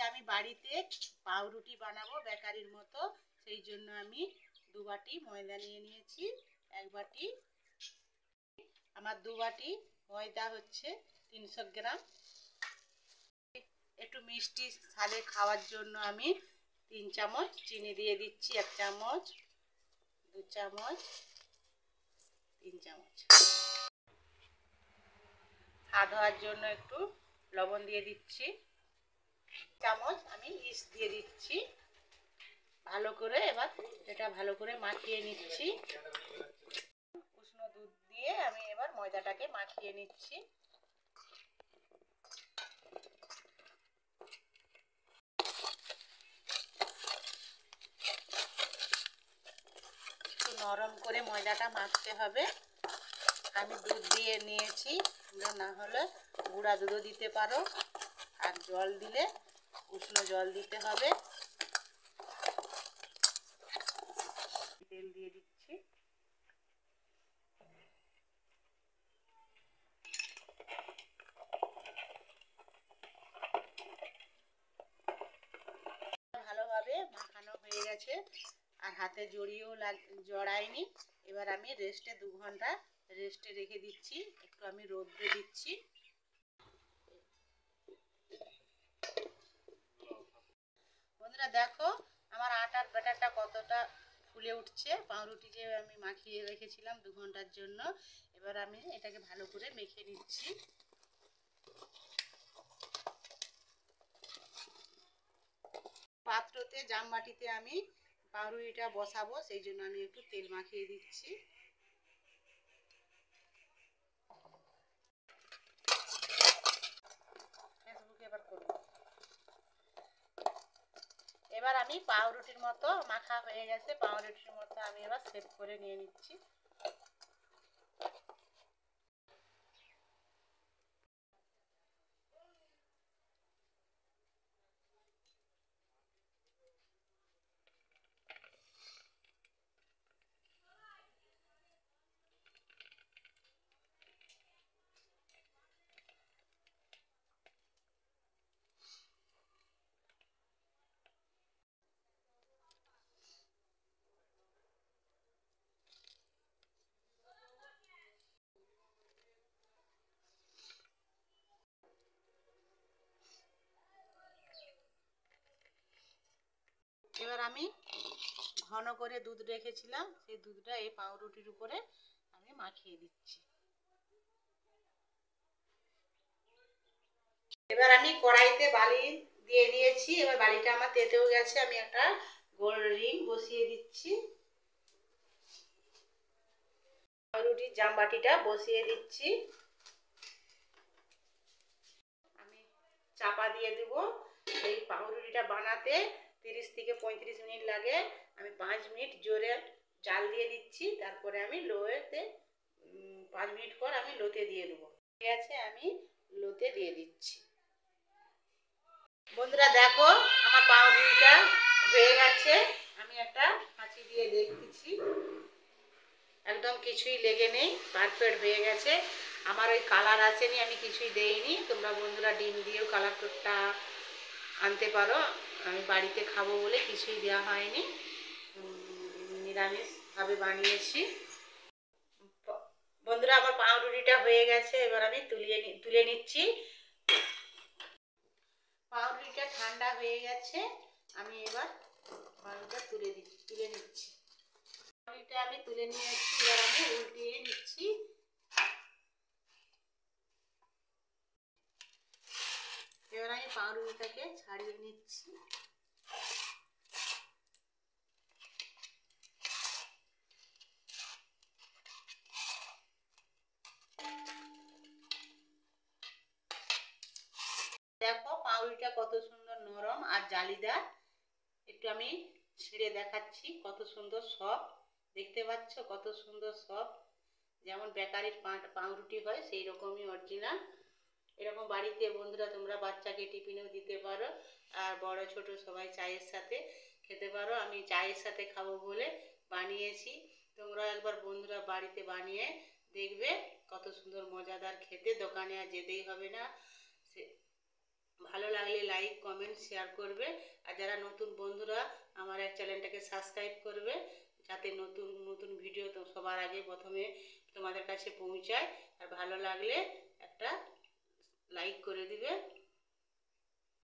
আমি বাড়িতে পাউরুটি বানাবো বেকারির মতো, সেই জন্য আমি 2 বাটি ময়দা নিয়ে নিয়েছি। 1 বাটি, আমার 2 বাটি ময়দা হচ্ছে 300 গ্রাম। একটু মিষ্টি স্বাদে খাওয়ার জন্য আমি 3 চামচ চিনি দিয়ে দিচ্ছি। 1 চামচ, 2 চামচ, 3 চামচ। স্বাদ হওয়ার জন্য একটু লবণ দিয়ে দিচ্ছি। চামচ আমি ইস্ট দিয়ে দিচ্ছি। ভালো করে এবার এটা ভালো করে মাখিয়ে নিচ্ছি। উষ্ণ দুধ দিয়ে আমি এবার ময়দাটাকে মাখিয়ে নিচ্ছি। একটু নরম করে ময়দাটা মাখতে হবে। আমি দুধ দিয়ে নিয়েছি, না হলে গুঁড়া দুধও দিতে পারো। আর জল দিলে উষ্ণ জল দিতে হবে। তেল দিয়ে দিচ্ছি। ভালোভাবে মাখানো হয়ে গেছে, আর হাতে জড়ায়নি। এবার আমি রেস্টে 2 ঘন্টা রেস্টে রেখে দিচ্ছি। একটু আমি রোদে দিচ্ছি। বন্ধুরা দেখো আমার আটার ব্যাটারটা কতটা ফুলে উঠছে। পাউরুটি যে আমি মাখিয়ে রেখেছিলাম 2 ঘন্টার জন্য, এবার আমি এটাকে ভালো করে মেখে নিচ্ছি। পাত্রতে জামবাটিতে আমি পাউরুটিটা বসাবো, সেই জন্য আমি একটু তেল মাখিয়ে দিচ্ছি। এবার আমি পাউরুটির মতো মাখা হয়ে গেছে, পাউরুটির মতো আমি এবার সেট করে নিয়ে নিচ্ছি। এবার আমি ঘন করে দুধ রেখেছিলাম, সেই দুধটা এই পাউরুটির উপরে আমি মাখিয়ে দিচ্ছি। এবার আমি কড়াইতে বালি দিয়ে দিয়েছি। এবার বালিটা আমার তেতেও গেছে, আমি একটা গোল রিং বসিয়ে দিচ্ছি। পাউরুটির জামবাটিটা বসিয়ে দিচ্ছি। আমি চাপা দিয়ে দেব। এই পাউরুটিটা বানাতে 30 থেকে 35 মিনিট লাগে। আমি 5 মিনিট জোরে জাল দিয়ে দিচ্ছি, তারপরে আমি লোতে 5 মিনিট পর আমি লোতে দিয়ে দেবো। ঠিক আছে, আমি লোতে দিয়ে দিচ্ছি। বন্ধুরা দেখো আমার পাউরুটিটা হয়ে গেছে। আমি একটা কাঁচি দিয়ে দেখতেছি, একদম কিছুই লেগে নেই, পারফেক্ট হয়ে গেছে। আমার ওই কালার আসেনি, আমি কিছুই দেইনি। তোমরা বন্ধুরা ডিম দিয়েও কালারটা আনতে পারো। আমি বাড়িতে খাবো বলে কিছুই দেওয়া হয়নি, নিরামিষভাবে বানিয়েছি। বন্ধুরা আমার পাউরুটিটা হয়ে গেছে, এবার আমি তুলে নিচ্ছি। পাউরুটিটা ঠান্ডা হয়ে গেছে, আমি এবার পাউরুটিটা তুলে নিচ্ছি। পাউরুটিটা আমি তুলে নিয়ে এসেছি, এবার আমি উল্টিয়ে নিচ্ছি। এবার আমি পাউরুটিটাকে ছাড়িয়ে নিচ্ছি। দেখো পাউরুটিটা কত সুন্দর নরম আর জালিদার। একটু আমি ছিঁড়ে দেখাচ্ছি, কত সুন্দর সফট। দেখতে পাচ্ছ কত সুন্দর সফট, যেমন বেকারির পাউরুটি হয় সেই রকমই অরিজিনাল। এরকম বাড়িতে বন্ধুরা তোমরা বাচ্চাকে টিফিনেও দিতে পারো, আর বড় ছোট সবাই চায়ের সাথে খেতে পারো। আমি চায়ের সাথে খাবো বলে বানিয়েছি। তোমরা একবার বন্ধুরা বাড়িতে বানিয়ে দেখবে, কত সুন্দর মজাদার খেতে। দোকানে আর যেতেই হবে না। ভালো লাগলে লাইক কমেন্ট শেয়ার করবে। আর যারা নতুন বন্ধুরা আমার এই চ্যানেলটাকে সাবস্ক্রাইব করবে, যাতে নতুন নতুন ভিডিও তো সবার আগে প্রথমে তোমাদের কাছে পৌঁছায়। আর ভালো লাগলে একটা লাইক করে দিবে।